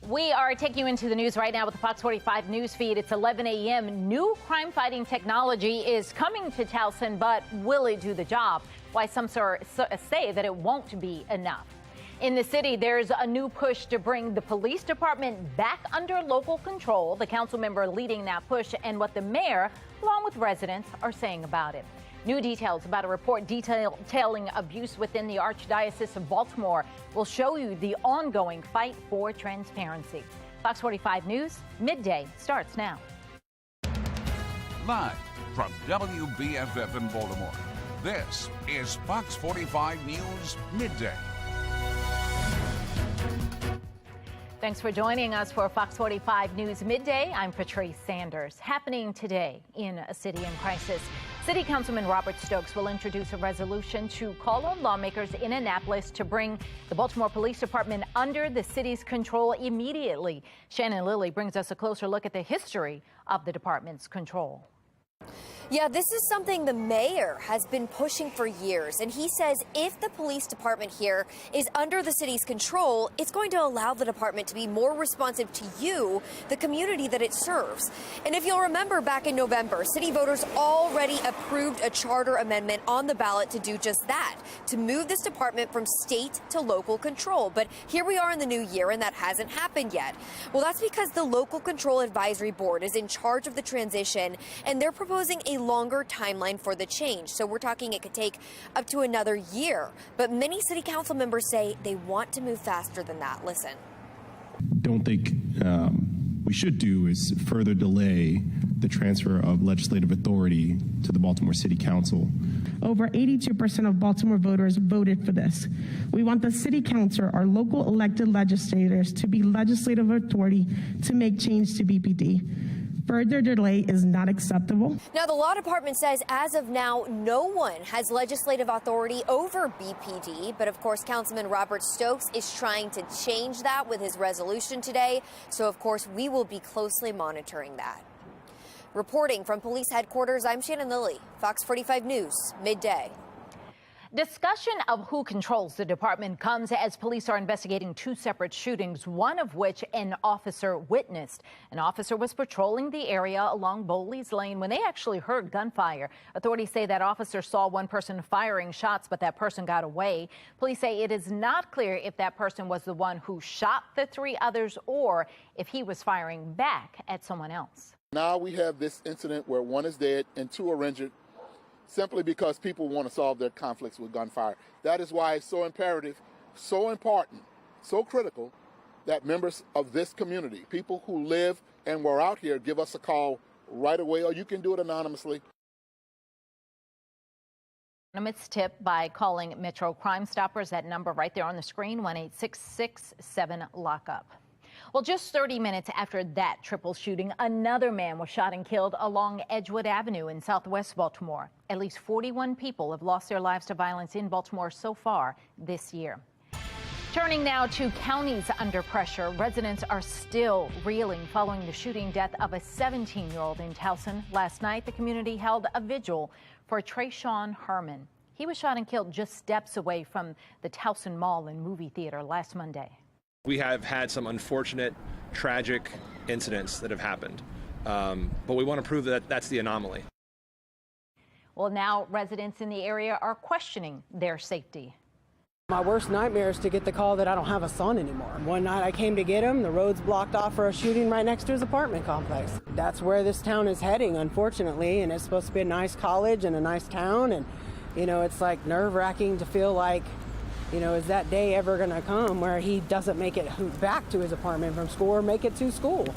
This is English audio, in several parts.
We are taking you into the news right now with the Fox 45 news feed. It's 11 a.m. New crime-fighting technology is coming to Towson, but will it do the job? Why some say that it won't be enough. In the city, there's a new push to bring the police department back under local control. The council member leading that push and what the mayor, along with residents, are saying about it. New details about a report detailing abuse within the Archdiocese of Baltimore will show you the ongoing fight for transparency. Fox 45 News, Midday starts now. Live from WBFF in Baltimore, this is Fox 45 News Midday. Thanks for joining us for Fox 45 News Midday. I'm Patrice Sanders. Happening today in a city in crisis. City Councilman Robert Stokes will introduce a resolution to call on lawmakers in Annapolis to bring the Baltimore Police Department under the city's control immediately. Shannon Lilly brings us a closer look at the history of the department's control. Yeah, this is something the mayor has been pushing for years, and he says if the police department here is under the city's control, it's going to allow the department to be more responsive to you, the community that it serves. And if you'll remember back in November, city voters already approved a charter amendment on the ballot to do just that, to move this department from state to local control. But here we are in the new year, and that hasn't happened yet. Well, that's because the Local Control Advisory Board is in charge of the transition, and they're proposing a longer timeline for the change. So we're talking it could take up to another year. But many city council members say they want to move faster than that. Listen. Don't think we should do is further delay the transfer of legislative authority to the Baltimore City Council. Over 82% of Baltimore voters voted for this. We want the City Council, our local elected legislators, to be legislative authority to make change to BPD. Further delay is not acceptable. Now, the law department says as of now, no one has legislative authority over BPD. But of course, Councilman Robert Stokes is trying to change that with his resolution today. So, of course, we will be closely monitoring that. Reporting from police headquarters, I'm Shannon Lilly, Fox 45 News, Midday. Discussion of who controls the department comes as police are investigating two separate shootings, one of which an officer witnessed. An officer was patrolling the area along Bowley's Lane when they actually heard gunfire. Authorities say that officer saw one person firing shots, but that person got away. Police say it is not clear if that person was the one who shot the three others or if he was firing back at someone else. Now we have this incident where one is dead and two are injured, simply because people want to solve their conflicts with gunfire. That is why it's so imperative, so important, so critical that members of this community, people who live and were out here, give us a call right away, or you can do it anonymously. Anonymous tip by calling Metro Crime Stoppers, that number right there on the screen, 1-866-7-LOCK-UP. Well, just 30 minutes after that triple shooting, another man was shot and killed along Edgewood Avenue in southwest Baltimore. At least 41 people have lost their lives to violence in Baltimore so far this year. Turning now to counties under pressure, residents are still reeling following the shooting death of a 17-year-old in Towson. Last night, the community held a vigil for Trayshawn Herman. He was shot and killed just steps away from the Towson Mall and Movie Theater last Monday. We have had some unfortunate, tragic incidents that have happened, but we want to prove that that's the anomaly. Well, now residents in the area are questioning their safety. My worst nightmare is to get the call that I don't have a son anymore. One night I came to get him, the road's blocked off for a shooting right next to his apartment complex. That's where this town is heading, unfortunately, and it's supposed to be a nice college and a nice town, and, you know, it's like nerve-wracking to feel like, you know, is that day ever going to come where he doesn't make it back to his apartment from school or make it to school?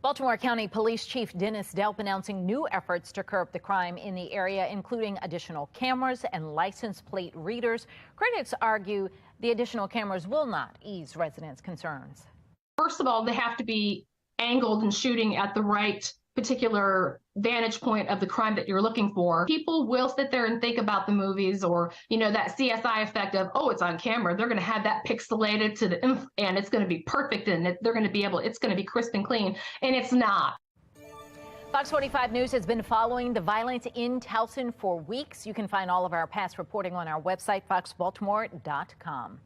Baltimore County Police Chief Dennis Delp announcing new efforts to curb the crime in the area, including additional cameras and license plate readers. Critics argue the additional cameras will not ease residents' concerns. First of all, they have to be angled and shooting at the right particular vantage point of the crime that you're looking for. People will sit there and think about the movies, or, you know, that CSI effect of, oh, it's on camera. They're going to have that pixelated to the, and it's going to be perfect, and they're going to be able, it's going to be crisp and clean, and it's not. Fox 45 News has been following the violence in Towson for weeks. You can find all of our past reporting on our website, foxbaltimore.com.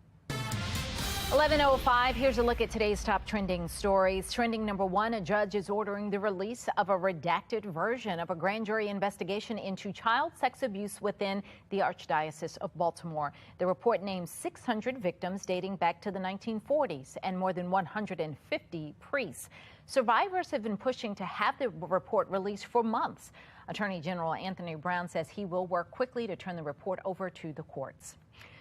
11:05, here's a look at today's top trending stories. Trending number one, a judge is ordering the release of a redacted version of a grand jury investigation into child sex abuse within the Archdiocese of Baltimore. The report names 600 victims dating back to the 1940s and more than 150 priests. Survivors have been pushing to have the report released for months. Attorney General Anthony Brown says he will work quickly to turn the report over to the courts.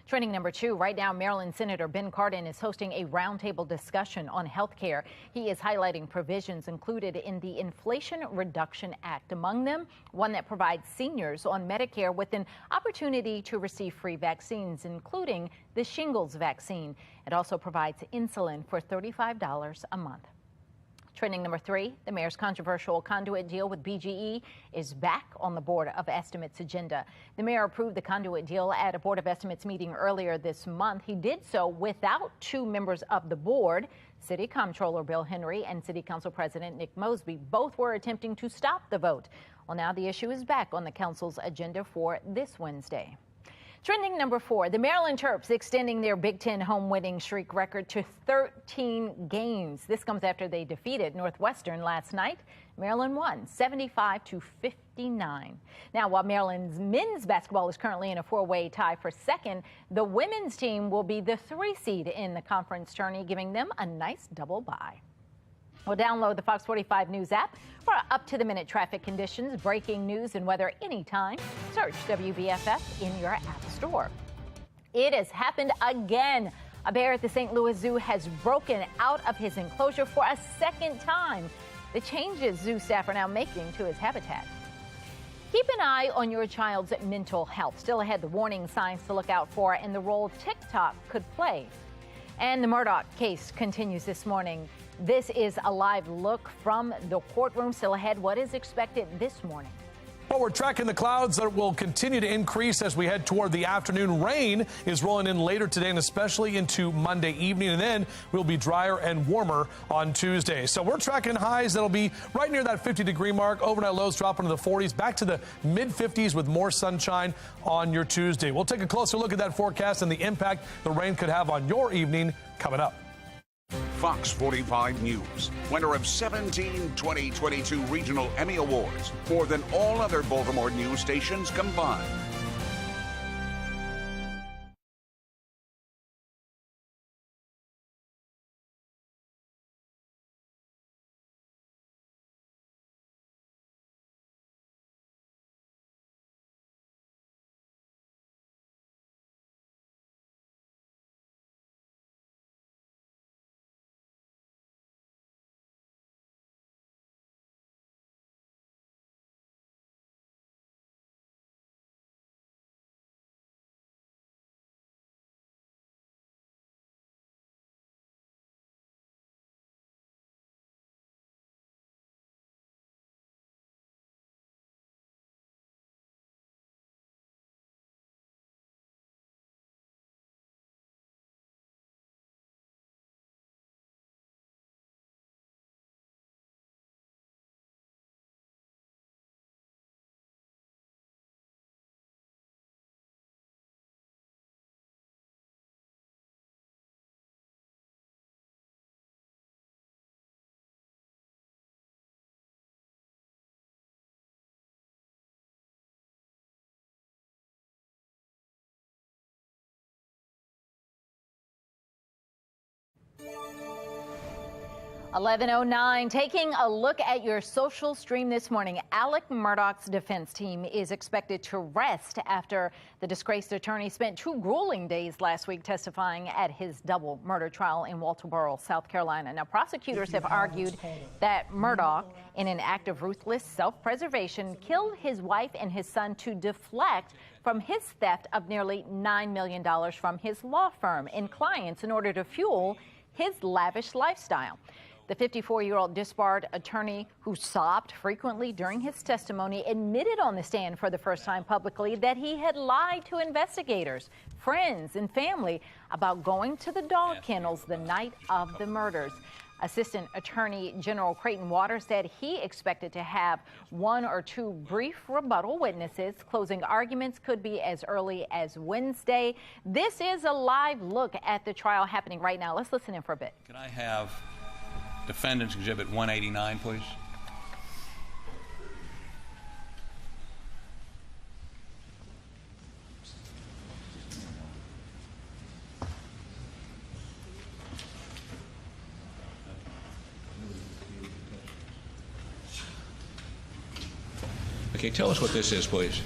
Trending number two, right now, Maryland Senator Ben Cardin is hosting a roundtable discussion on health care. He is highlighting provisions included in the Inflation Reduction Act. Among them, one that provides seniors on Medicare with an opportunity to receive free vaccines, including the shingles vaccine. It also provides insulin for $35 a month. Trending number three, the mayor's controversial conduit deal with BGE is back on the Board of Estimates agenda. The mayor approved the conduit deal at a Board of Estimates meeting earlier this month. He did so without two members of the board. City Comptroller Bill Henry and City Council President Nick Mosby both were attempting to stop the vote. Well, now the issue is back on the council's agenda for this Wednesday. Trending number four, the Maryland Terps extending their Big Ten home winning streak record to 13 games. This comes after they defeated Northwestern last night. Maryland won 75-59. Now, while Maryland's men's basketball is currently in a four-way tie for second, the women's team will be the 3 seed in the conference tourney, giving them a nice double bye. Well, download the Fox 45 News app for up-to-the-minute traffic conditions, breaking news, and weather anytime. Search WBFF in your app store. It has happened again. A bear at the St. Louis Zoo has broken out of his enclosure for a second time. The changes zoo staff are now making to his habitat. Keep an eye on your child's mental health. Still ahead, the warning signs to look out for and the role TikTok could play. And the Murdoch case continues this morning. This is a live look from the courtroom. Still ahead, what is expected this morning? Well, we're tracking the clouds that will continue to increase as we head toward the afternoon. Rain is rolling in later today and especially into Monday evening, and then we'll be drier and warmer on Tuesday. So we're tracking highs that'll be right near that 50-degree mark. Overnight lows drop into the 40s, back to the mid-50s with more sunshine on your Tuesday. We'll take a closer look at that forecast and the impact the rain could have on your evening coming up. Fox 45 News, winner of 17 2022 Regional Emmy Awards, more than all other Baltimore news stations combined. (11:09), taking a look at your social stream this morning. Alec Murdoch's defense team is expected to rest after the disgraced attorney spent 2 grueling days last week testifying at his double murder trial in Walterboro, South Carolina. Now, prosecutors have argued that Murdoch, in an act of ruthless self-preservation, killed his wife and his son to deflect from his theft of nearly $9 million from his law firm and clients in order to fuel his lavish lifestyle. The 54-year-old disbarred attorney, who sobbed frequently during his testimony, admitted on the stand for the first time publicly that he had lied to investigators, friends, and family about going to the dog kennels the night of the murders. Assistant Attorney General Creighton Waters said he expected to have 1 or 2 brief rebuttal witnesses. Closing arguments could be as early as Wednesday. This is a live look at the trial happening right now. Let's listen in for a bit. Can I have Defendant's Exhibit 189, please? Okay, tell us what this is, please.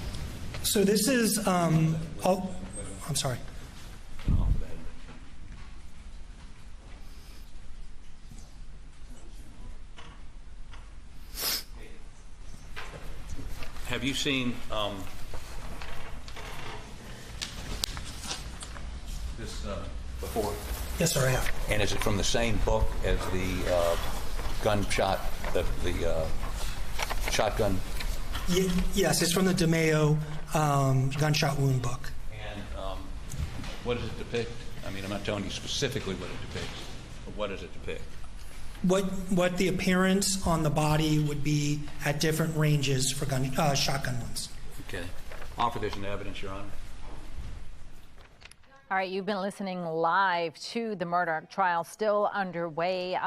So this is, I'm sorry. Have you seen this before? Yes, sir, I have. And is it from the same book as the gunshot, the shotgun? Yes, it's from the DeMayo gunshot wound book. And what does it depict? I mean, I'm not telling you specifically what it depicts, but what does it depict? What the appearance on the body would be at different ranges for shotgun wounds. Okay. Offer this into evidence, Your Honor. All right, you've been listening live to the Murdoch trial, still underway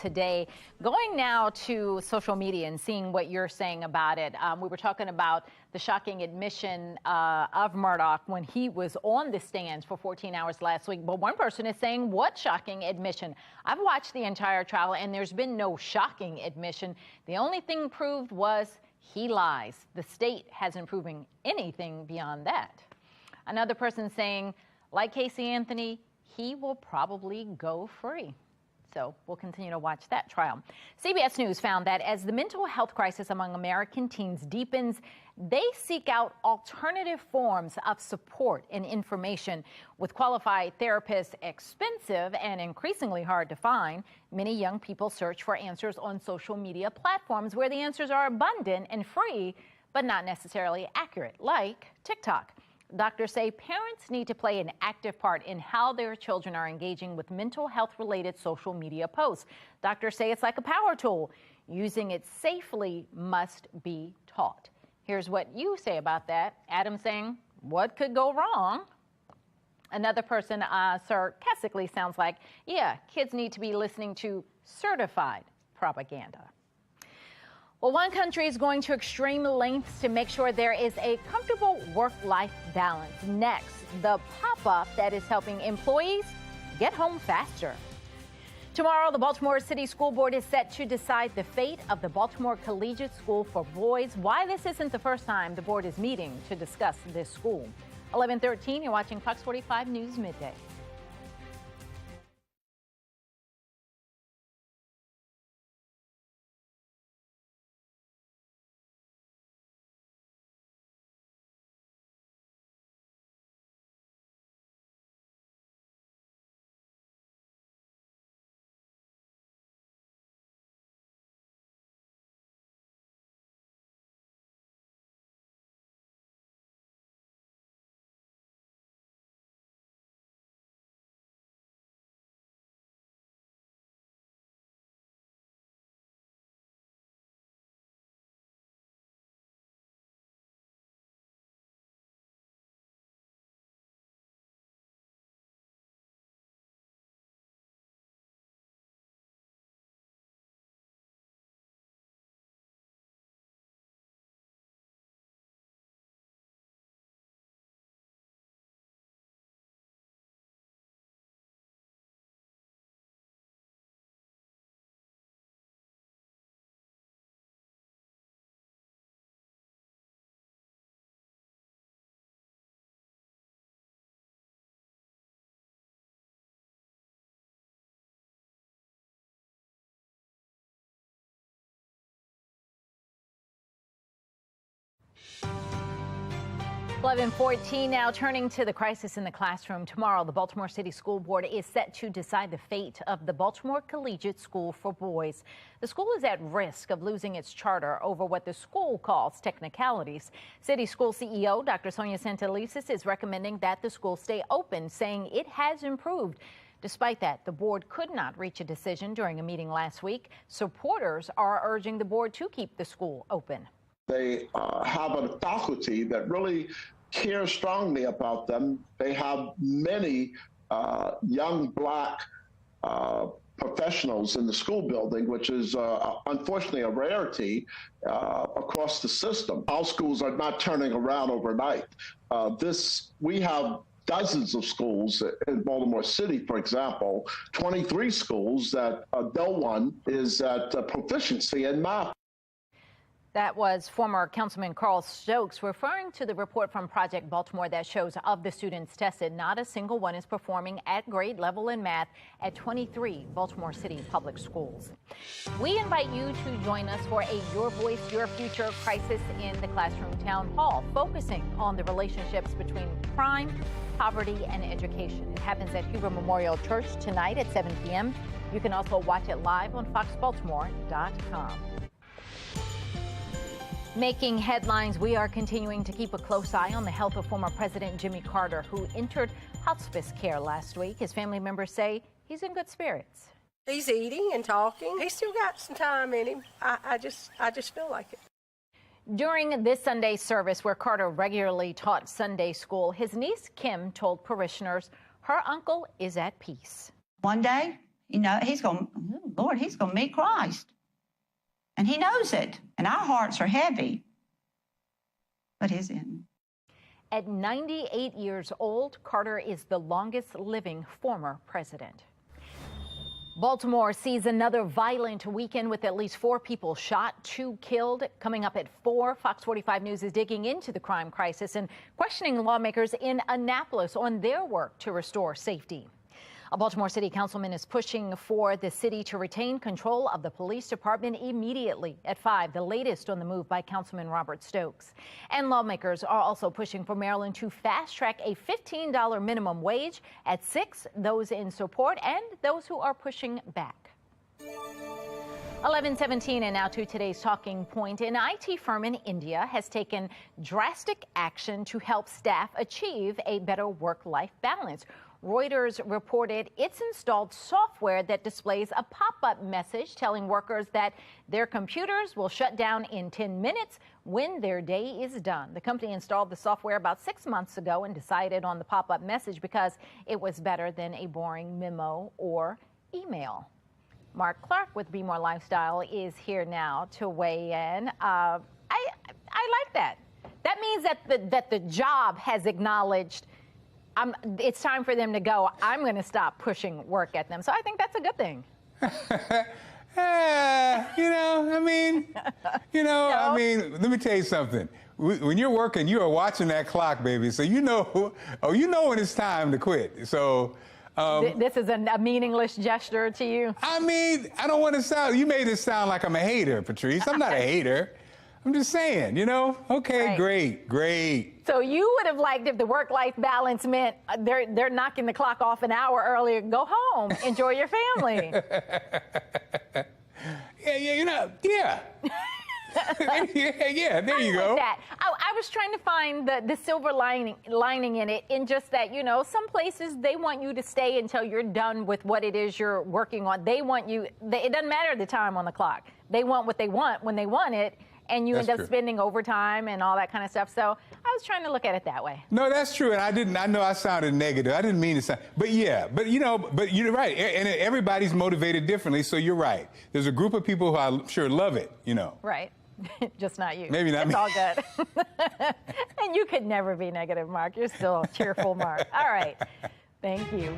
today. Going now to social media and seeing what you're saying about it. We were talking about the shocking admission of Murdoch when he was on the stands for 14 hours last week. But one person is saying, what shocking admission? I've watched the entire trial and there's been no shocking admission. The only thing proved was he lies. The state hasn't proven anything beyond that. Another person saying, like Casey Anthony, he will probably go free. So we'll continue to watch that trial. CBS News found that as the mental health crisis among American teens deepens, they seek out alternative forms of support and information. With qualified therapists expensive and increasingly hard to find, many young people search for answers on social media platforms where the answers are abundant and free, but not necessarily accurate, like TikTok. Doctors say parents need to play an active part in how their children are engaging with mental health-related social media posts. Doctors say it's like a power tool. Using it safely must be taught. Here's what you say about that. Adam saying, what could go wrong? Another person sarcastically sounds like, yeah, kids need to be listening to certified propaganda. Well, one country is going to extreme lengths to make sure there is a comfortable work-life balance. Next, the pop-up that is helping employees get home faster. Tomorrow, the Baltimore City School Board is set to decide the fate of the Baltimore Collegiate School for Boys. Why this isn't the first time the board is meeting to discuss this school. 11:13, you're watching Fox 45 News Midday. (11:14) now, turning to the crisis in the classroom. Tomorrow, the Baltimore City School Board is set to decide the fate of the Baltimore Collegiate School for Boys. The school is at risk of losing its charter over what the school calls technicalities. City School CEO Dr. Sonia Santelises is recommending that the school stay open, saying it has improved. Despite that, the board could not reach a decision during a meeting last week. Supporters are urging the board to keep the school open. They have a faculty that really cares strongly about them. They have many young Black professionals in the school building, which is unfortunately a rarity across the system. Our schools are not turning around overnight. We have dozens of schools in Baltimore City, for example, 23 schools that no one is at proficiency in math. That was former Councilman Carl Stokes referring to the report from Project Baltimore that shows of the students tested, not a single one is performing at grade level in math at 23 Baltimore City public schools. We invite you to join us for a Your Voice, Your Future crisis in the classroom town hall, focusing on the relationships between crime, poverty, and education. It happens at Huber Memorial Church tonight at 7 p.m. You can also watch it live on FOX baltimore.com. Making headlines, we are continuing to keep a close eye on the health of former President Jimmy Carter, who entered hospice care last week. His family members say he's in good spirits. He's eating and talking. He's still got some time in him. I just feel like it. During this Sunday service, where Carter regularly taught Sunday school, his niece Kim told parishioners her uncle is at peace. One day, he's going to meet Christ. And he knows it, and our hearts are heavy, but his isn't. At 98 years old, Carter is the longest living former president. Baltimore sees another violent weekend with at least 4 people shot, 2 killed. Coming up at 4, Fox 45 News is digging into the crime crisis and questioning lawmakers in Annapolis on their work to restore safety. A Baltimore City councilman is pushing for the city to retain control of the police department immediately. At 5, the latest on the move by Councilman Robert Stokes. And lawmakers are also pushing for Maryland to fast-track a $15 minimum wage. At 6, those in support and those who are pushing back. 11:17 and now to today's talking point. An IT firm in India has taken drastic action to help staff achieve a better work-life balance. Reuters reported it's installed software that displays a pop-up message telling workers that their computers will shut down in 10 minutes when their day is done. The company installed the software about 6 months ago and decided on the pop-up message because it was better than a boring memo or email. Mark Clark with Bmore Lifestyle is here now to weigh in. I like that. That means that the job has acknowledged it's time for them to go. I'm going to stop pushing work at them. So I think that's a good thing. Let me tell you something. When you're working, you are watching that clock, baby. So you know when it's time to quit. So this is a meaningless gesture to you. I don't want to sound. You made it sound like I'm a hater, Patrice. I'm not a hater. I'm just saying, okay, right. Great. So you would have liked if the work-life balance meant they're knocking the clock off an hour earlier. Go home, enjoy your family. Yeah. Yeah, there you go. That. I was trying to find the silver lining in it, in just that, some places they want you to stay until you're done with what it is you're working on. They want you, it doesn't matter the time on the clock. They want what they want when they want it. And you end up spending overtime and all that kind of stuff. So I was trying to look at it that way. No, that's true. And I know I sounded negative. I didn't mean to sound, but you're right. And everybody's motivated differently. So you're right. There's a group of people who I'm sure love it, Right. Just not you. Maybe not me. It's all good. And you could never be negative, Mark. You're still a cheerful Mark. All right. Thank you.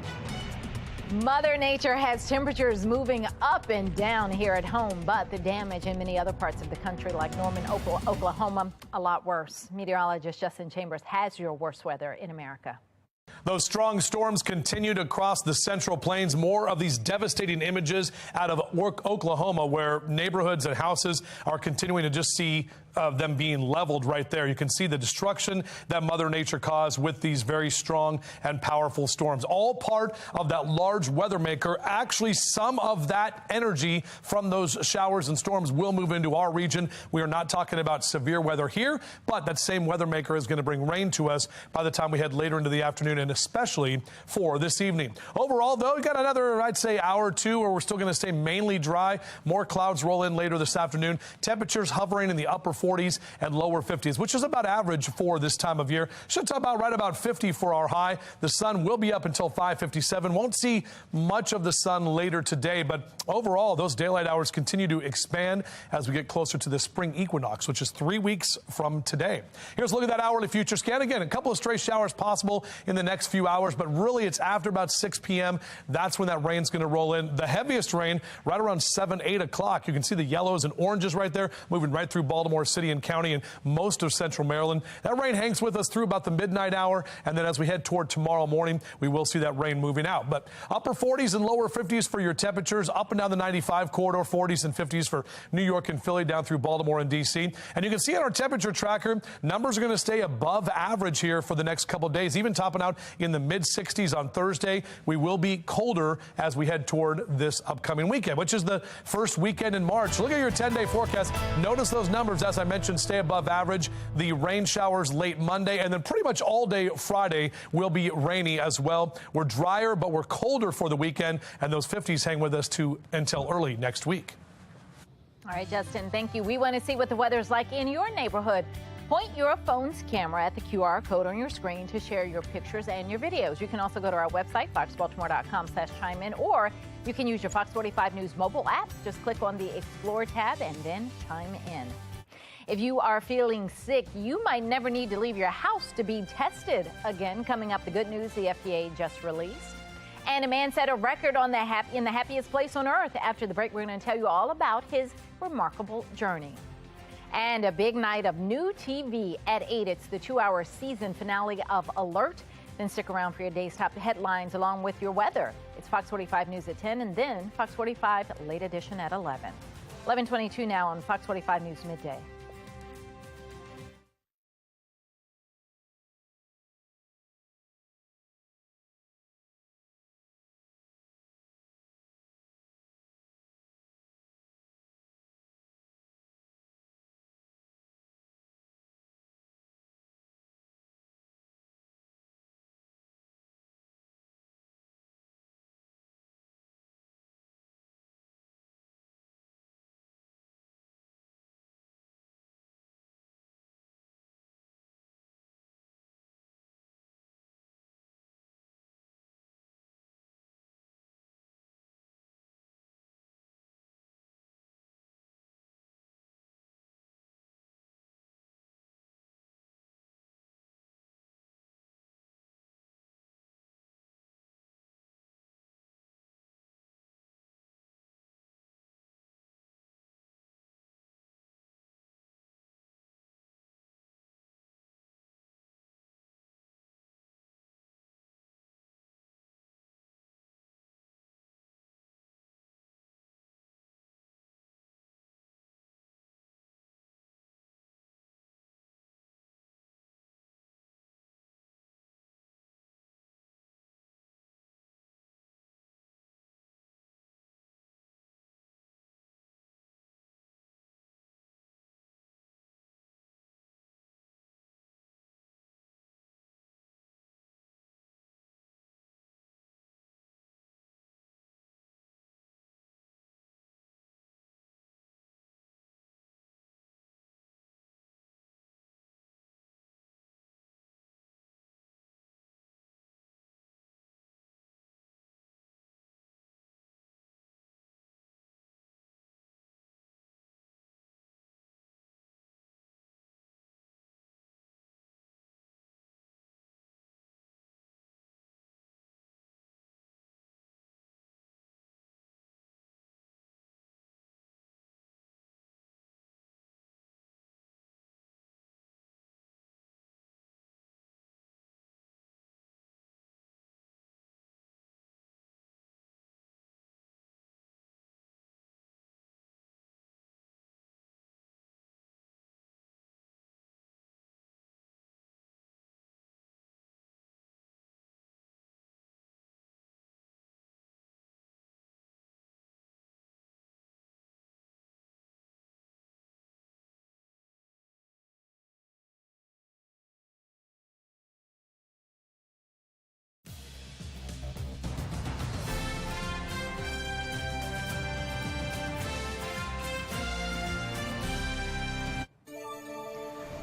Mother Nature has temperatures moving up and down here at home, but the damage in many other parts of the country, like Norman, Oklahoma, a lot worse. Meteorologist Justin Chambers has your worst weather in America. Those strong storms continued across the Central Plains. More of these devastating images out of Oklahoma, where neighborhoods and houses are continuing to just see of them being leveled right there. You can see the destruction that Mother Nature caused with these very strong and powerful storms. All part of that large weather maker. Actually, some of that energy from those showers and storms will move into our region. We are not talking about severe weather here, but that same weather maker is going to bring rain to us by the time we head later into the afternoon, and especially for this evening. Overall, though, we got another, I'd say, hour or two where we're still going to stay mainly dry. More clouds roll in later this afternoon. Temperatures hovering in the upper 40s and lower 50s, which is about average for this time of year. Should talk about right about 50 for our high. The sun will be up until 5:57. Won't see much of the sun later today, but overall, those daylight hours continue to expand as we get closer to the spring equinox, which is 3 weeks from today. Here's a look at that hourly future scan. Again, a couple of stray showers possible in the next few hours, but really it's after about 6 p.m. That's when that rain's going to roll in. The heaviest rain right around 7, 8 o'clock. You can see the yellows and oranges right there, moving right through Baltimore City and County and most of central Maryland. That rain hangs with us through about the midnight hour, and then as we head toward tomorrow morning, we will see that rain moving out. But upper 40s and lower 50s for your temperatures, up and down the 95 corridor, 40s and 50s for New York and Philly, down through Baltimore and D.C. And you can see on our temperature tracker, numbers are going to stay above average here for the next couple of days, even topping out in the mid-60s on Thursday. We will be colder as we head toward this upcoming weekend, which is the first weekend in March. Look at your 10-day forecast. Notice those numbers, as I mentioned, stay above average. The rain showers late Monday, and then pretty much all day Friday will be rainy as well. We're drier, but we're colder for the weekend, and those 50s hang with us until early next week. All right, Justin, thank you. We want to see what the weather's like in your neighborhood. Point your phone's camera at the QR code on your screen to share your pictures and your videos. You can also go to our website, foxbaltimore.com/chime in, or you can use your Fox 45 News mobile app. Just click on the Explore tab and then chime in. If you are feeling sick, you might never need to leave your house to be tested. Again, coming up, the good news the FDA just released. And a man set a record on in the happiest place on earth. After the break, we're going to tell you all about his remarkable journey. And a big night of new TV at 8. It's the 2-hour season finale of Alert. Then stick around for your day's top headlines along with your weather. It's Fox 45 News at 10 and then Fox 45 Late Edition at 11. 11:22 now on Fox 45 News Midday.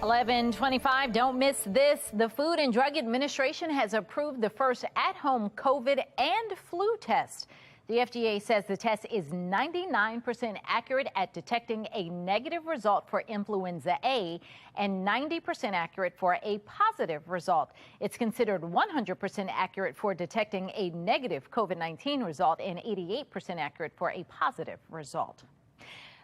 11:25. Don't miss this. The Food and Drug Administration has approved the first at-home COVID and flu test. The FDA says the test is 99% accurate at detecting a negative result for influenza A and 90% accurate for a positive result. It's considered 100% accurate for detecting a negative COVID-19 result and 88% accurate for a positive result.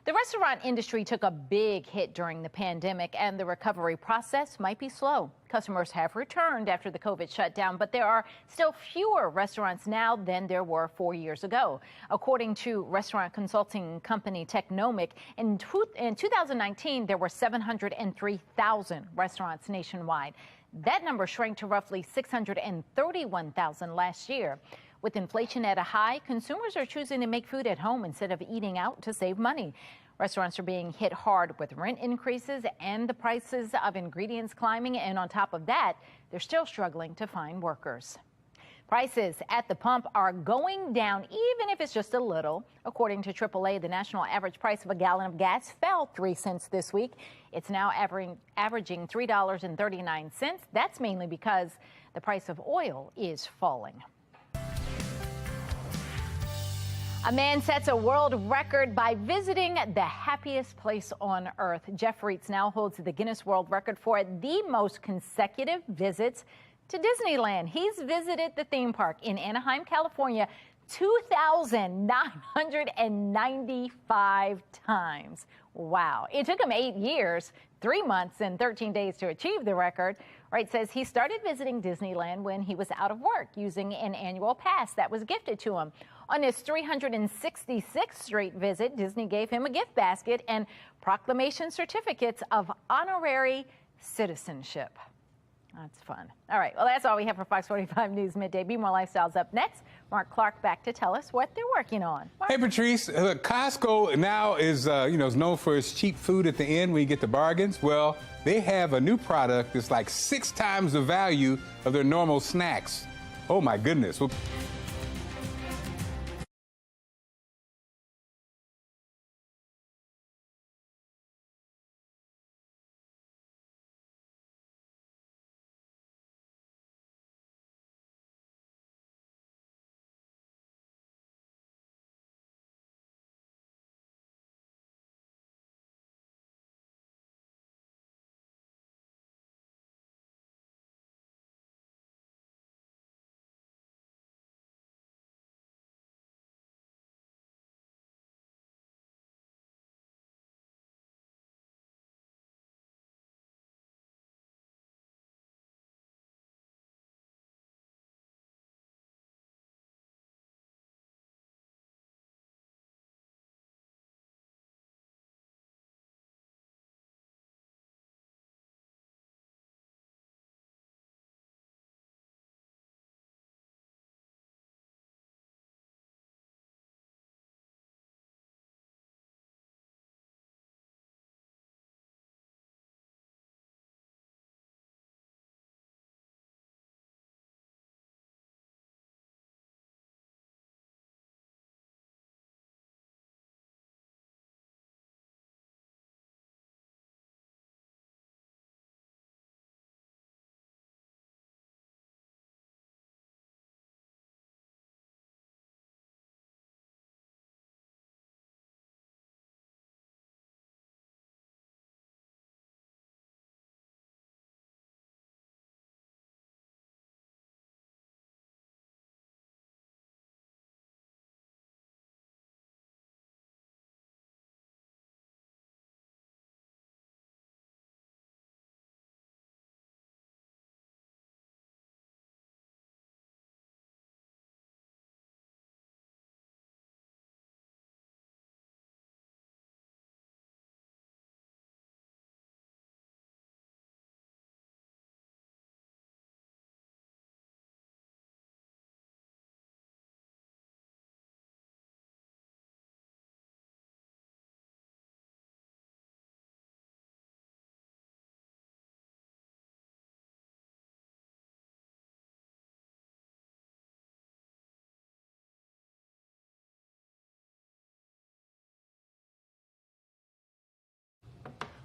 The restaurant industry took a big hit during the pandemic, and the recovery process might be slow. Customers have returned after the COVID shutdown, but there are still fewer restaurants now than there were 4 years ago. According to restaurant consulting company Technomic, in 2019, there were 703,000 restaurants nationwide. That number shrank to roughly 631,000 last year. With inflation at a high, consumers are choosing to make food at home instead of eating out to save money. Restaurants are being hit hard with rent increases and the prices of ingredients climbing. And on top of that, they're still struggling to find workers. Prices at the pump are going down, even if it's just a little. According to AAA, the national average price of a gallon of gas fell 3 cents this week. It's now averaging $3.39. That's mainly because the price of oil is falling. A man sets a world record by visiting the happiest place on earth. Jeff Reitz now holds the Guinness World Record for the most consecutive visits to Disneyland. He's visited the theme park in Anaheim, California, 2,995 times. Wow. It took him 8 years, 3 months, and 13 days to achieve the record. Wright says he started visiting Disneyland when he was out of work using an annual pass that was gifted to him. On his 366th straight visit, Disney gave him a gift basket and proclamation certificates of honorary citizenship. That's fun. All right. Well, that's all we have for Fox 45 News Midday. Bmore Lifestyle's up next. Mark Clark back to tell us what they're working on. Mark? Hey, Patrice. Costco now is known for its cheap food at the end when you get the bargains. Well, they have a new product that's like 6 times the value of their normal snacks. Oh, my goodness. Well,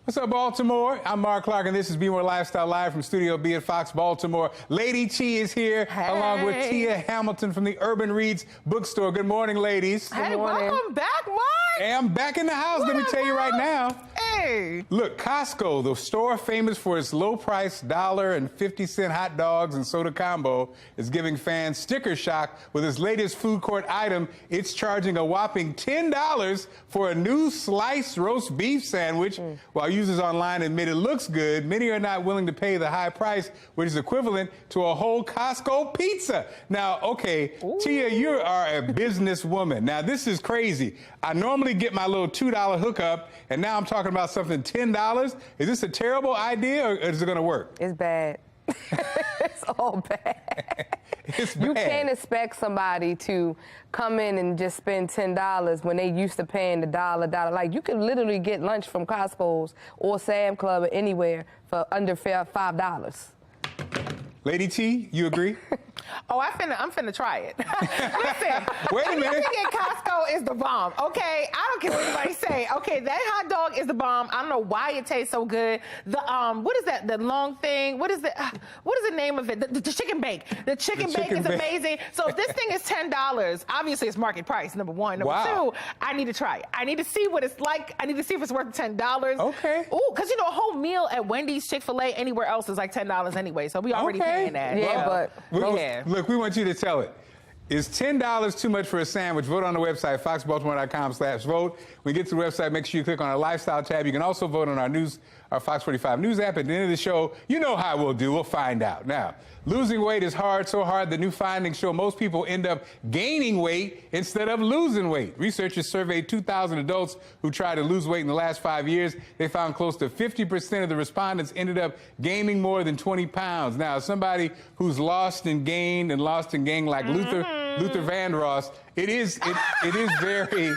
What's up, Baltimore? I'm Mark Clark, and this is Bmore Lifestyle Live from Studio B at Fox Baltimore. Lady T is here, along with Tia Hamilton from the Urban Reads bookstore. Good morning, ladies. Hey, welcome back, Mark. Hey, I'm back in the house. Let me tell you right now. Hey. Look, Costco, the store famous for its low-price $1.50 hot dogs and soda combo, is giving fans sticker shock with its latest food court item. It's charging a whopping $10 for a new sliced roast beef sandwich. While users online admit it looks good, many are not willing to pay the high price, which is equivalent to a whole Costco pizza. Now, okay, Tia, you are a businesswoman. Now, this is crazy. I normally get my little $2 hookup, and now I'm talking about something $10. Is this a terrible idea, or is it going to work? It's bad. It's all bad. It's bad. You can't expect somebody to come in and just spend $10 when they used to paying the dollar. Like, you can literally get lunch from Costco's or Sam Club or anywhere for under $5. Lady T, you agree? Oh, I'm finna try it. Listen, wait a minute. Everything at Costco is the bomb, okay? I don't care what anybody say. Okay, that hot dog is the bomb. I don't know why it tastes so good. The what is that? The long thing? What is the name of it? The chicken bake. The chicken bake is amazing. So if this thing is $10, obviously it's market price. Number one. Number two, I need to try it. I need to see what it's like. I need to see if it's worth $10. Okay. Ooh, because a whole meal at Wendy's, Chick-fil-A, anywhere else is like $10 anyway. So we already paying that. Yeah, but look, we want you to tell it. Is $10 too much for a sandwich? Vote on the website, foxbaltimore.com/vote. When you get to the website, make sure you click on our lifestyle tab. You can also vote on our Fox 45 News app. At the end of the show, you know how we'll do. We'll find out. Now, losing weight is hard, so hard that new findings show most people end up gaining weight instead of losing weight. Researchers surveyed 2,000 adults who tried to lose weight in the last 5 years. They found close to 50% of the respondents ended up gaining more than 20 pounds. Now, as somebody who's lost and gained like Luther Vandross, it is very,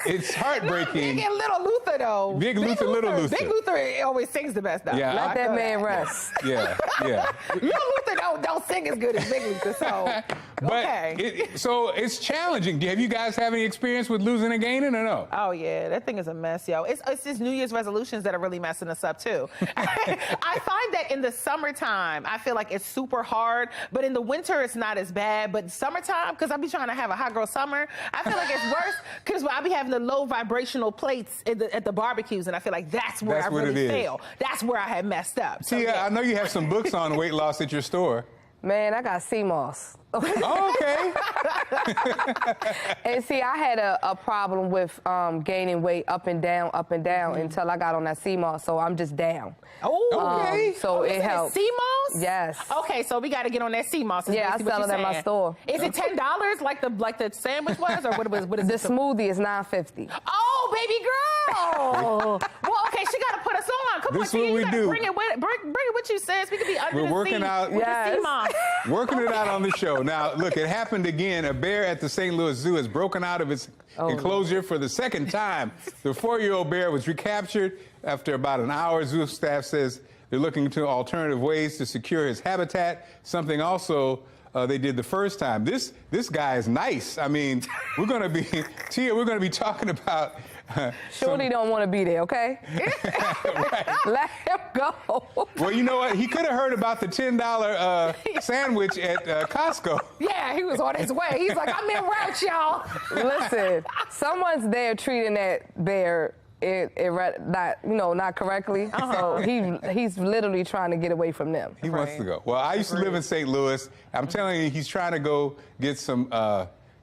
it's heartbreaking. Big and little Luther, though. Big Luther, little Luther. Big Luther always sings the best, though. Yeah, Let that man rest. Yeah. Little Luther don't sing as good as Big Luther, so. But so it's challenging. Have you guys have any experience with losing and gaining or no? Oh yeah, that thing is a mess, yo. It's just New Year's resolutions that are really messing us up too. I find that in the summertime, I feel like it's super hard, but in the winter it's not as bad. But summertime, because I be trying to have a hot girl summer, I feel like it's worse because I be having the low vibrational plates at the barbecues, and I feel like that's where I really fail. That's where I had messed up. So, I know you have some books on weight loss at your store. Man, I got CMOS. Okay. And see, I had a problem with gaining weight up and down until I got on that CMOS, so I'm just down. Oh, okay. So it helps. CMOS? Yes. Okay, so we got to get on that CMOS. Yeah, I sell it at my store. Is it $10 like the sandwich was, or what is the it? smoothie is $9.50. Oh, baby girl. Well, okay, she got to put us on. Come This on, is what we do. Bring it with you, sis. We could be under We're the working seat out. with the CMOS. Working it out on the show. Now, look, it happened again. A bear at the St. Louis Zoo has broken out of its enclosure for the second time. The 4-year-old bear was recaptured after about an hour. Zoo staff says they're looking into alternative ways to secure his habitat, something also they did the first time. This guy is nice. I mean, we're going to be talking about Shorty don't want to be there, okay? Let him go. Well, you know what? He could have heard about the $10 sandwich at Costco. Yeah, he was on his way. He's like, I'm en route, y'all. Listen, someone's there treating that bear not correctly. So he's literally trying to get away from them. He wants to go. Well, I used to live in St. Louis. I'm telling you, he's trying to go get some.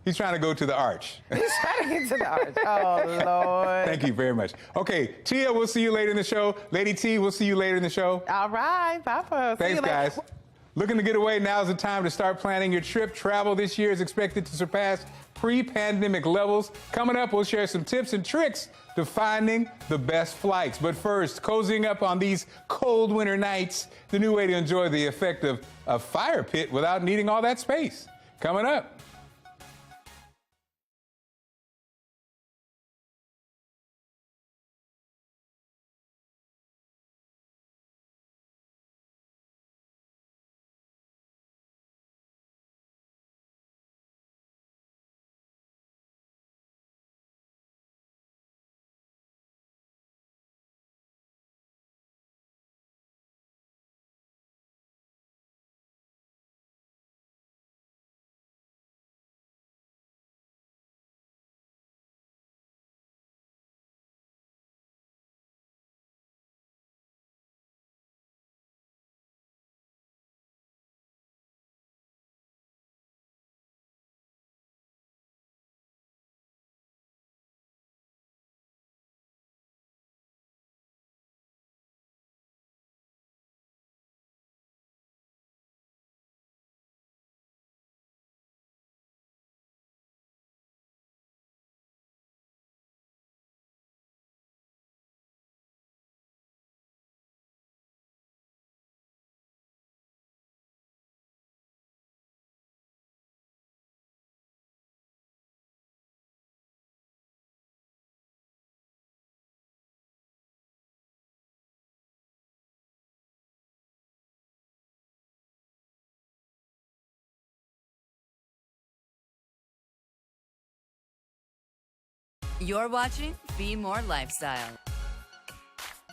He's trying to go to the Arch. He's trying to get to the Arch. Oh, Lord. Thank you very much. Okay, Tia, we'll see you later in the show. Lady T, we'll see you later in the show. All right. Bye. Thanks, guys. Looking to get away? Now's the time to start planning your trip. Travel this year is expected to surpass pre-pandemic levels. Coming up, we'll share some tips and tricks to finding the best flights. But first, cozying up on these cold winter nights, the new way to enjoy the effect of a fire pit without needing all that space. Coming up. You're watching Bmore Lifestyle.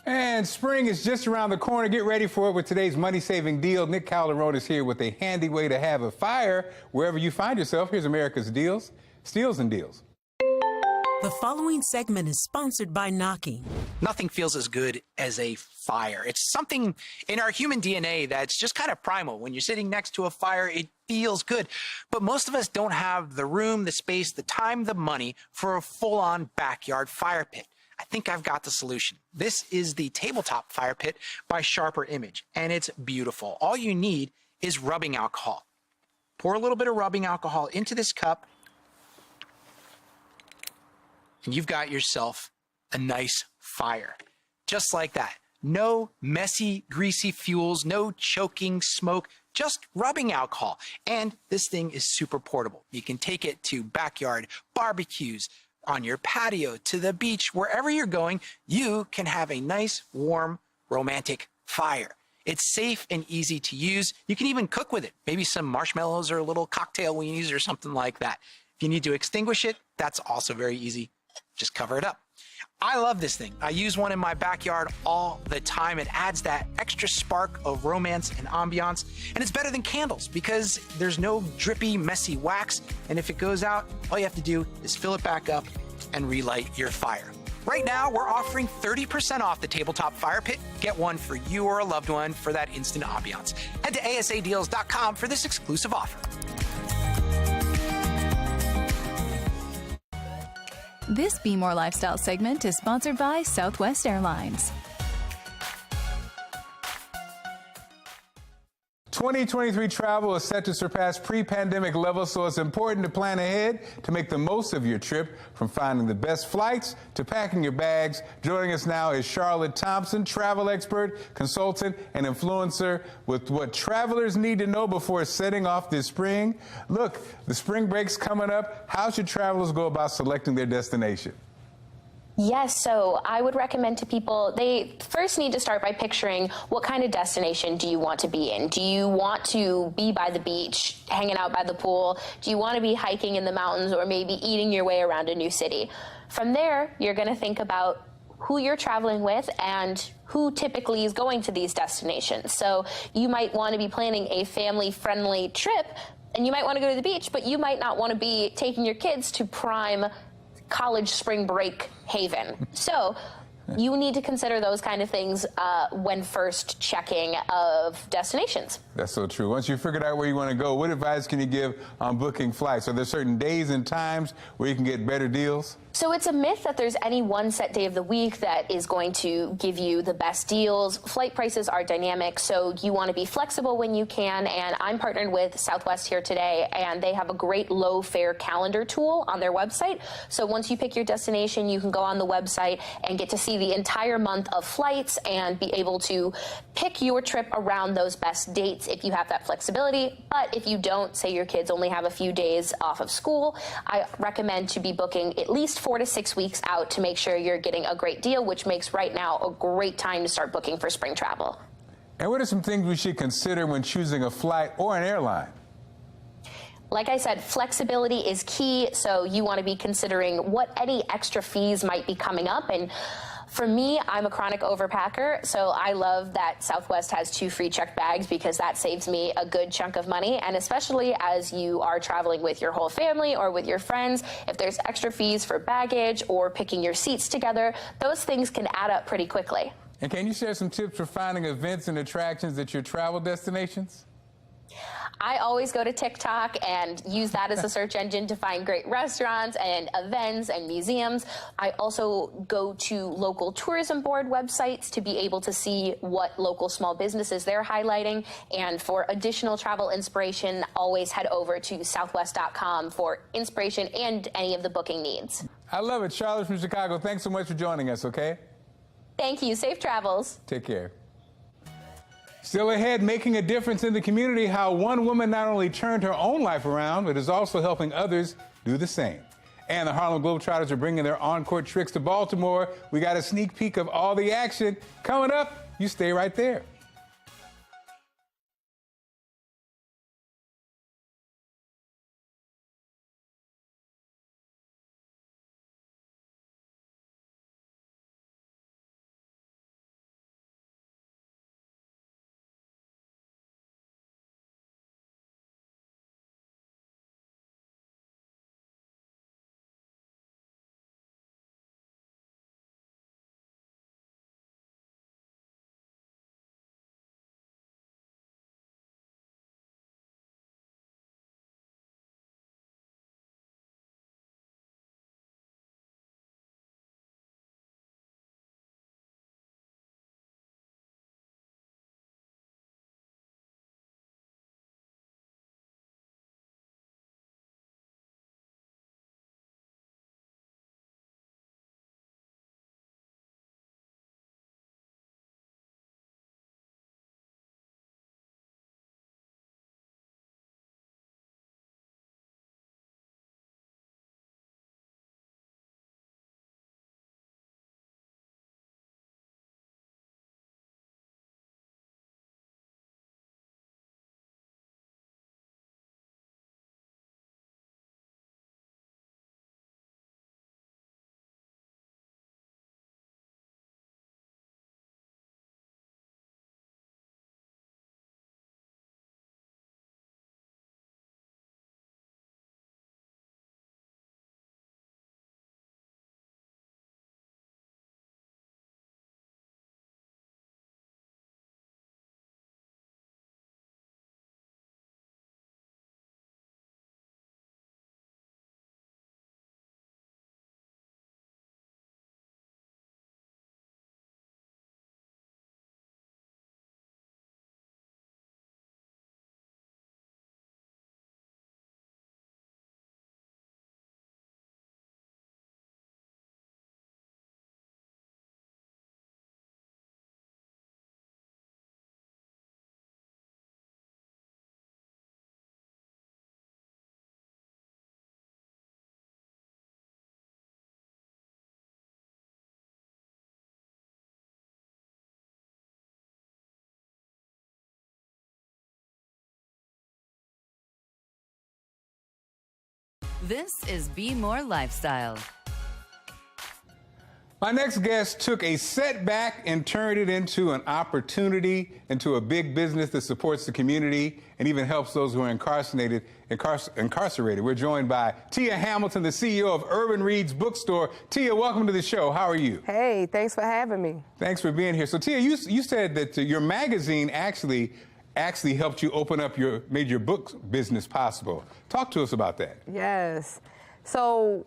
And spring is just around the corner. Get ready for it with today's money-saving deal. Nick Calderon is here with a handy way to have a fire wherever you find yourself. Here's America's deals, steals and deals. The following segment is sponsored by Knocking. Nothing feels as good as a fire. It's something in our human DNA that's just kind of primal. When you're sitting next to a fire, it feels good. But most of us don't have the room, the space, the time, the money for a full-on backyard fire pit. I think I've got the solution. This is the Tabletop fire pit by Sharper Image, and it's beautiful. All you need is rubbing alcohol. Pour a little bit of rubbing alcohol into this cup, and you've got yourself a nice fire. Just like that. No messy, greasy fuels, no choking smoke, just rubbing alcohol. And this thing is super portable. You can take it to backyard barbecues, on your patio, to the beach, wherever you're going, you can have a nice, warm, romantic fire. It's safe and easy to use. You can even cook with it. Maybe some marshmallows or a little cocktail weenies or something like that. If you need to extinguish it, that's also very easy. Just cover it up. I love this thing. I use one in my backyard all the time. It adds that extra spark of romance and ambiance. And it's better than candles because there's no drippy, messy wax. And if it goes out, all you have to do is fill it back up and relight your fire. Right now, we're offering 30% off the Tabletop Fire Pit. Get one for you or a loved one for that instant ambiance. Head to asadeals.com for this exclusive offer. This Bmore Lifestyle segment is sponsored by Southwest Airlines. 2023 travel is set to surpass pre-pandemic levels, so it's important to plan ahead to make the most of your trip, from finding the best flights to packing your bags. Joining us now is Charlotte Thompson, travel expert, consultant, and influencer with what travelers need to know before setting off this spring. Look, the spring break's coming up. How should travelers go about selecting their destination? Yes, so I would recommend to people, they first need to start by picturing what kind of destination do you want to be in? Do you want to be by the beach, hanging out by the pool? Do you want to be hiking in the mountains, or maybe eating your way around a new city? From there, you're going to think about who you're traveling with and who typically is going to these destinations. So you might want to be planning a family-friendly trip, and you might want to go to the beach, but you might not want to be taking your kids to prime college spring break haven. So you need to consider those kind of things when first checking of destinations. That's so true. Once you've figured out where you want to go, what advice can you give on booking flights? Are there certain days and times where you can get better deals? So it's a myth that there's any one set day of the week that is going to give you the best deals. Flight prices are dynamic, so you want to be flexible when you can. And I'm partnered with Southwest here today, and they have a great low fare calendar tool on their website. So once you pick your destination, you can go on the website and get to see the entire month of flights and be able to pick your trip around those best dates if you have that flexibility. But if you don't, say your kids only have a few days off of school, I recommend to be booking at least 4 to 6 weeks out to make sure you're getting a great deal, which makes right now a great time to start booking for spring travel. And what are some things we should consider when choosing a flight or an airline? Like I said, flexibility is key, so you want to be considering what any extra fees might be coming up. And for me, I'm a chronic overpacker, so I love that Southwest has 2 free checked bags because that saves me a good chunk of money. And especially as you are traveling with your whole family or with your friends, if there's extra fees for baggage or picking your seats together, those things can add up pretty quickly. And can you share some tips for finding events and attractions at your travel destinations? I always go to TikTok and use that as a search engine to find great restaurants and events and museums. I also go to local tourism board websites to be able to see what local small businesses they're highlighting. And for additional travel inspiration, always head over to southwest.com for inspiration and any of the booking needs. I love it. Charlotte from Chicago, thanks so much for joining us, okay? Thank you. Safe travels. Take care. Still ahead, making a difference in the community, how one woman not only turned her own life around, but is also helping others do the same. And the Harlem Globetrotters are bringing their on-court tricks to Baltimore. We got a sneak peek of all the action coming up. You stay right there. This is Bmore Lifestyle. My next guest took a setback and turned it into an opportunity, into a big business that supports the community and even helps those who are incarcerated. We're joined by Tia Hamilton, the CEO of Urban Reads Bookstore. Tia, welcome to the show. How are you? Hey, thanks for having me. Thanks for being here. So, Tia, you said that your magazine actually helped you made your book business possible. Talk to us about that. Yes. So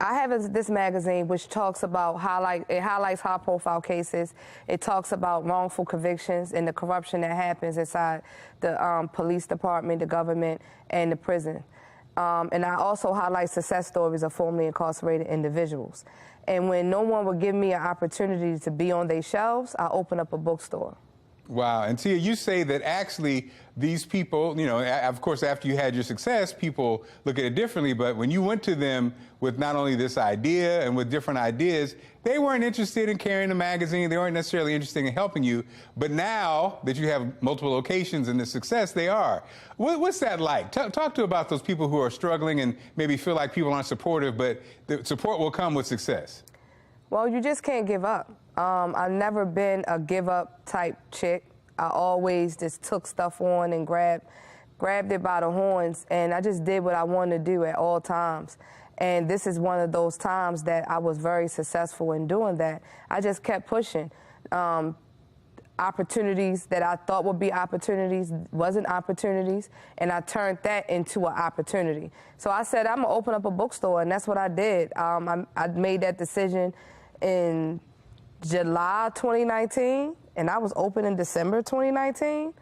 I have this magazine which talks about highlights high-profile cases. It talks about wrongful convictions and the corruption that happens inside the police department, the government, and the prison. And I also highlight success stories of formerly incarcerated individuals. And when no one would give me an opportunity to be on their shelves, I open up a bookstore. Wow. And Tia, you say that actually these people, of course, after you had your success, people look at it differently. But when you went to them with not only this idea and with different ideas, they weren't interested in carrying the magazine. They weren't necessarily interested in helping you. But now that you have multiple locations and the success, they are. What's that like? Talk to about those people who are struggling and maybe feel like people aren't supportive, but the support will come with success. Well, you just can't give up. I've never been a give-up type chick. I always just took stuff on and grabbed it by the horns, and I just did what I wanted to do at all times. And this is one of those times that I was very successful in doing that. I just kept pushing. Opportunities that I thought would be opportunities wasn't opportunities, and I turned that into an opportunity. So I said, I'm going to open up a bookstore, and that's what I did. I made that decision in July 2019, and I was open in December 2019,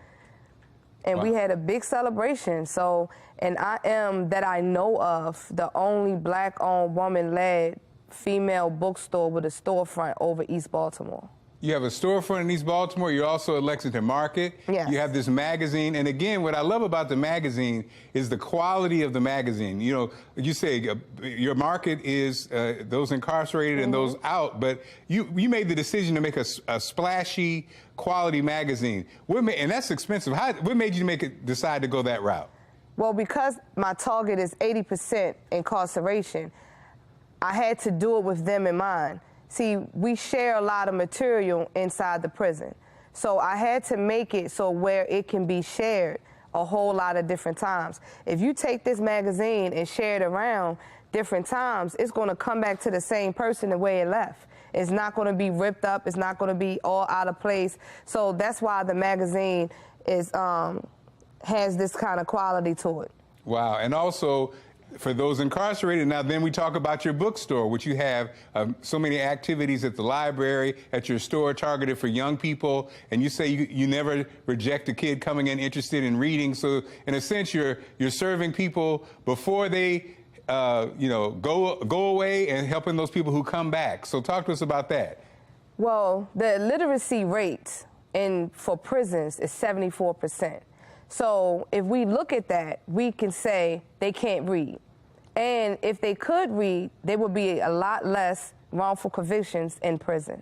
and wow. We had a big celebration. So, and I am, that I know of, the only Black-owned, woman-led female bookstore with a storefront over East Baltimore. You have a storefront in East Baltimore. You're also at Lexington Market. Yes. You have this magazine. And again, what I love about the magazine is the quality of the magazine. You say your market is those incarcerated and those out, but you made the decision to make a splashy quality magazine. And that's expensive. What made you decide to go that route? Well, because my target is 80% incarceration, I had to do it with them in mind. See, we share a lot of material inside the prison. So I had to make it so where it can be shared a whole lot of different times. If you take this magazine and share it around different times, it's going to come back to the same person the way it left. It's not going to be ripped up. It's not going to be all out of place. So that's why the magazine is has this kind of quality to it. Wow. And also, for those incarcerated, now then we talk about your bookstore, which you have so many activities at the library, at your store targeted for young people, and you say you never reject a kid coming in interested in reading. So in a sense, you're serving people before they go away and helping those people who come back. So talk to us about that. Well, the literacy rate for prisons is 74%. So if we look at that, we can say they can't read. And if they could read, there would be a lot less wrongful convictions in prison.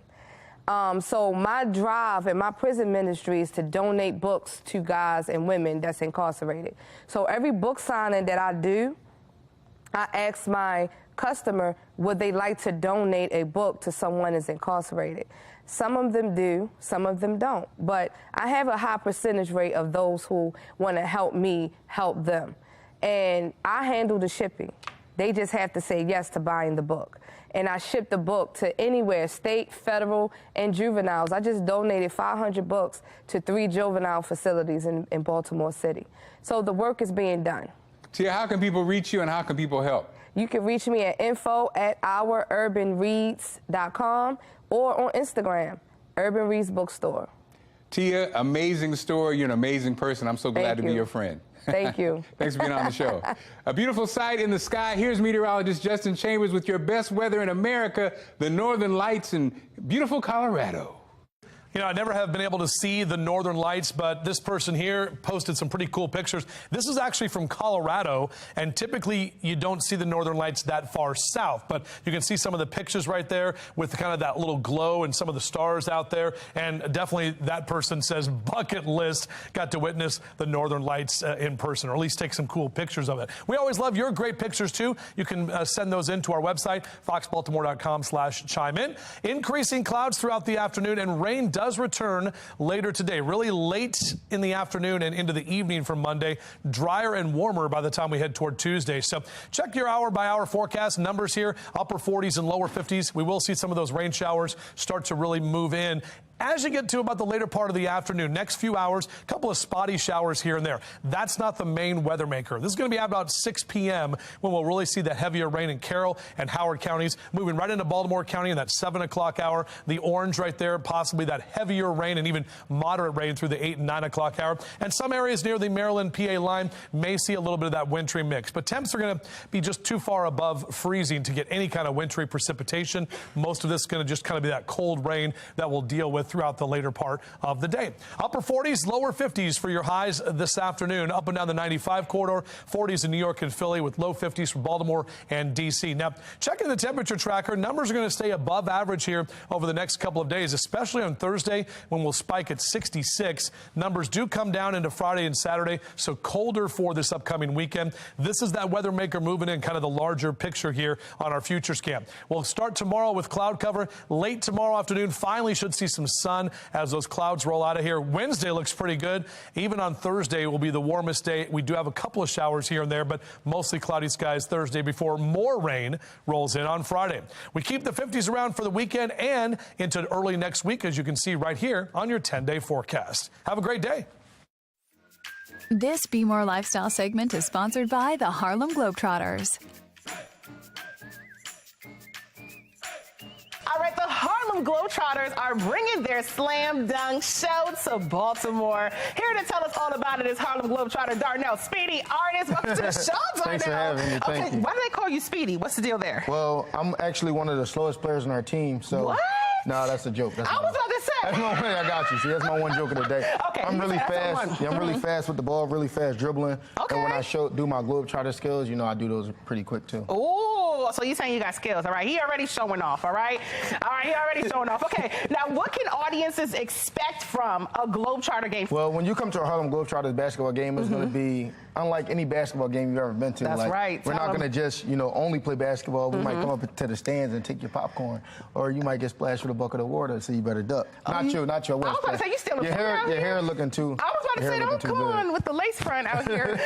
So my drive in my prison ministry is to donate books to guys and women that's incarcerated. So every book signing that I do, I ask my customer, would they like to donate a book to someone that's incarcerated? Some of them do, some of them don't. But I have a high percentage rate of those who want to help me help them. And I handle the shipping. They just have to say yes to buying the book. And I ship the book to anywhere, state, federal, and juveniles. I just donated 500 books to 3 juvenile facilities in Baltimore City. So the work is being done. Tia, how can people reach you and how can people help? You can reach me at info@oururbanreads.com or on Instagram, Urban Reads Bookstore. Tia, amazing story. You're an amazing person. I'm so glad to be your friend. Thank you. Thanks for being on the show. A beautiful sight in the sky. Here's meteorologist Justin Chambers with your best weather in America, the Northern Lights in beautiful Colorado. You know, I never have been able to see the northern lights, but this person here posted some pretty cool pictures. This is actually from Colorado, and typically you don't see the northern lights that far south, but you can see some of the pictures right there with kind of that little glow and some of the stars out there. And definitely that person says bucket list, got to witness the northern lights in person, or at least take some cool pictures of it. We always love your great pictures too. You can send those in to our website, foxbaltimore.com/chime in. Increasing clouds throughout the afternoon, and rain does return later today, really late in the afternoon and into the evening from Monday. Drier and warmer by the time we head toward Tuesday. So check your hour-by-hour forecast numbers here, upper 40s and lower 50s. We will see some of those rain showers start to really move in as you get to about the later part of the afternoon. Next few hours, a couple of spotty showers here and there. That's not the main weather maker. This is going to be at about 6 p.m. when we'll really see the heavier rain in Carroll and Howard counties, moving right into Baltimore County in that 7 o'clock hour. The orange right there, possibly that heavier rain and even moderate rain through the 8 and 9 o'clock hour. And some areas near the Maryland-PA line may see a little bit of that wintry mix. But temps are going to be just too far above freezing to get any kind of wintry precipitation. Most of this is going to just kind of be that cold rain that we'll deal with throughout the later part of the day. Upper 40s, lower 50s for your highs this afternoon. Up and down the 95 corridor, 40s in New York and Philly, with low 50s for Baltimore and D.C. Now, checking the temperature tracker, numbers are going to stay above average here over the next couple of days, especially on Thursday when we'll spike at 66. Numbers do come down into Friday and Saturday, so colder for this upcoming weekend. This is that weather maker moving in kind of the larger picture here on our futures cam. We'll start tomorrow with cloud cover. Late tomorrow afternoon, finally should see some sun as those clouds roll out of here. Wednesday looks pretty good. Even on Thursday will be the warmest day. We do have a couple of showers here and there, but mostly cloudy skies Thursday before more rain rolls in on Friday. We keep the 50s around for the weekend and into early next week, as you can see right here on your 10-day forecast. Have a great day. This Bmore Lifestyle segment is sponsored by the Harlem Globetrotters. All right, the Harlem Globetrotters are bringing their slam dunk show to Baltimore. Here to tell us all about it is Harlem Globetrotter Darnell Speedy, artist. Welcome to the show, Darnell. Thanks for having me. Thank you. Why do they call you Speedy? What's the deal there? Well, I'm actually one of the slowest players on our team. So. What? No, that's a joke. I was about to say. That's my one. I got you. See, that's my one joke of the day. Okay. I'm really fast. Yeah, I'm really fast with the ball, really fast dribbling. Okay. And when I do my Globetrotter skills, you know, I do those pretty quick too. Ooh, so you're saying you got skills. All right, he already showing off, all right? All right, he already showing off. Okay, now what can audiences expect from a Globetrotter game? Well, when you come to a Harlem Globetrotters basketball game, it's going to be unlike any basketball game you've ever been to. That's like, right. We're not going to just, you know, only play basketball. We might come up to the stands and take your popcorn, or you might get splashed with a bucket of water, so you better duck. Not your I was about to say, you still your hair looking too. I was about to say, don't come on with the lace front out here.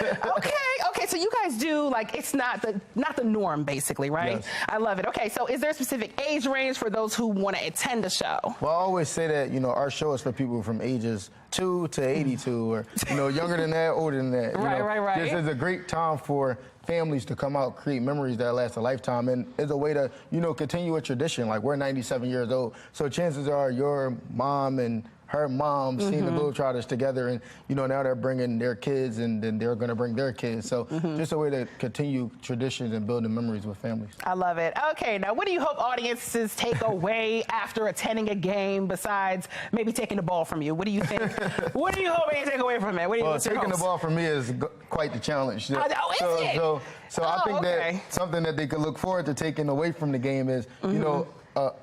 Okay, so you guys do, like, it's not the norm, basically, right? Yes. I love it. Okay, so is there a specific age range for those who want to attend the show? Well, I always say that, you know, our show is for people from ages 2 to 82, or, you know, younger than that, older than that. Right. This is a great time for families to come out, create memories that last a lifetime, and it's a way to, you know, continue a tradition. Like, we're 97 years old, so chances are your mom and her mom seen the Globetrotters together, and, you know, now they're bringing their kids, and then they're going to bring their kids. So just a way to continue traditions and building memories with families. I love it. Okay, now what do you hope audiences take away after attending a game besides maybe taking the ball from you? What do you think? What do you hope they take away from it? Well, taking the ball from me is quite the challenge. So I think that something that they could look forward to taking away from the game is, you know,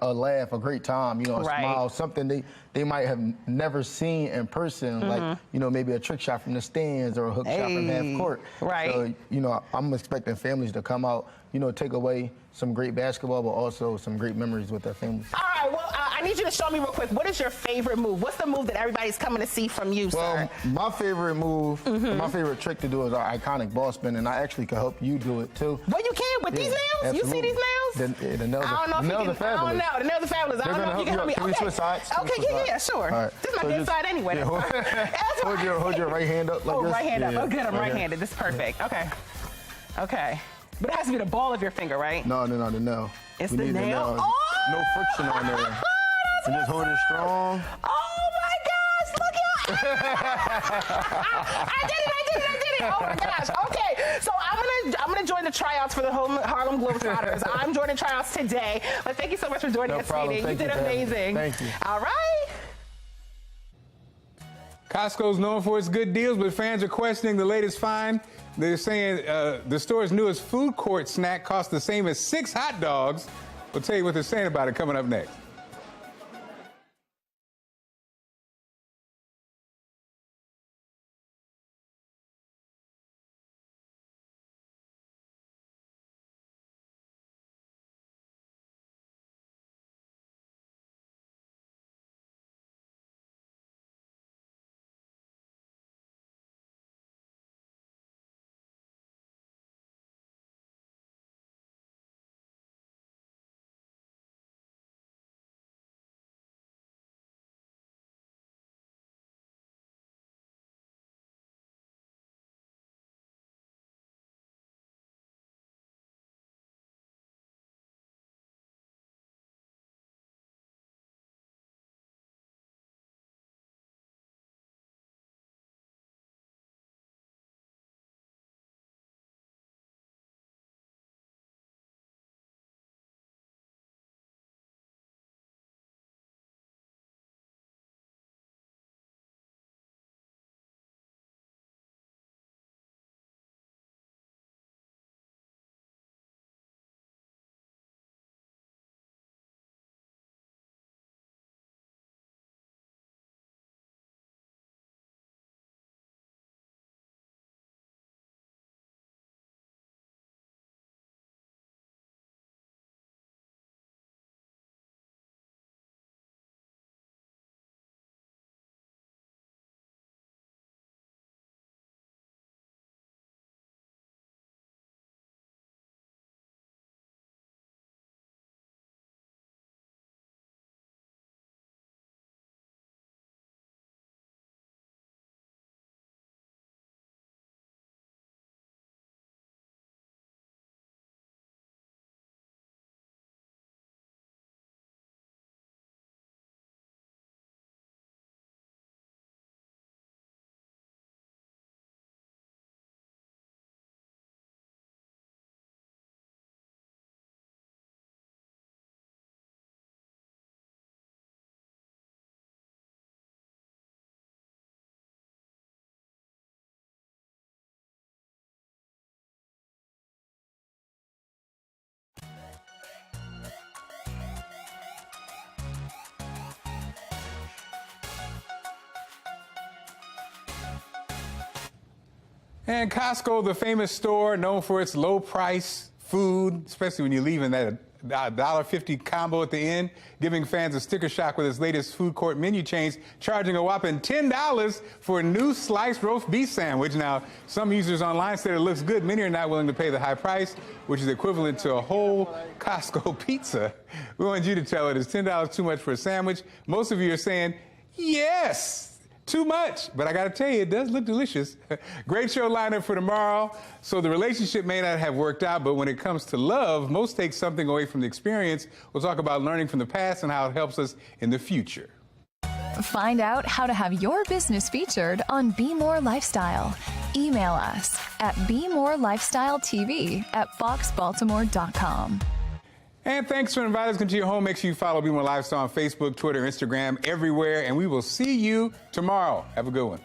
a laugh, a great time, you know, a smile, something they might have never seen in person, like, you know, maybe a trick shot from the stands or a hook shot from half court. Right. So, you know, I'm expecting families to come out, you know, take away some great basketball, but also some great memories with their families. All right, well, I need you to show me real quick, what is your favorite move? What's the move that everybody's coming to see from you, sir? My favorite move, my favorite trick to do is our iconic ball spin, and I actually could help you do it, too. Well, you can with these nails? Absolutely. You see these nails? The nails are fabulous. I don't know. The nails are fabulous. I don't know if you can help me. Can we switch sides? Okay, yeah, sure. All right. This is my good side anyway. Yeah, hold your right hand up like this. Right hand up. Yeah. Oh, good. I'm right-handed. This is perfect. Okay. But it has to be the ball of your finger, right? No, the nail. It's the nail? No friction on there. And just hold it strong. Oh my gosh, look out! I did it! Oh my gosh. Okay, so I'm gonna join the tryouts for the Harlem Globetrotters. I'm joining tryouts today. But thank you so much for joining us, Speedy. You did amazing. Thank you. All right. Costco's known for its good deals, but fans are questioning the latest find. They're saying the store's newest food court snack costs the same as 6 hot dogs. We'll tell you what they're saying about it coming up next. And Costco, the famous store known for its low price food, especially when you're leaving that $1.50 combo at the end, giving fans a sticker shock with its latest food court menu change, charging a whopping $10 for a new sliced roast beef sandwich. Now, some users online said it looks good. Many are not willing to pay the high price, which is equivalent to a whole Costco pizza. We want you to tell it, is $10 too much for a sandwich? Most of you are saying, yes. Too much, but I got to tell you, it does look delicious. Great show lineup for tomorrow. So the relationship may not have worked out, but when it comes to love, most take something away from the experience. We'll talk about learning from the past and how it helps us in the future. Find out how to have your business featured on Bmore Lifestyle. Email us at bmorelifestyletv@foxbaltimore.com. And thanks for inviting us into your home. Make sure you follow Bmore Lifestyle on Facebook, Twitter, Instagram, everywhere. And we will see you tomorrow. Have a good one.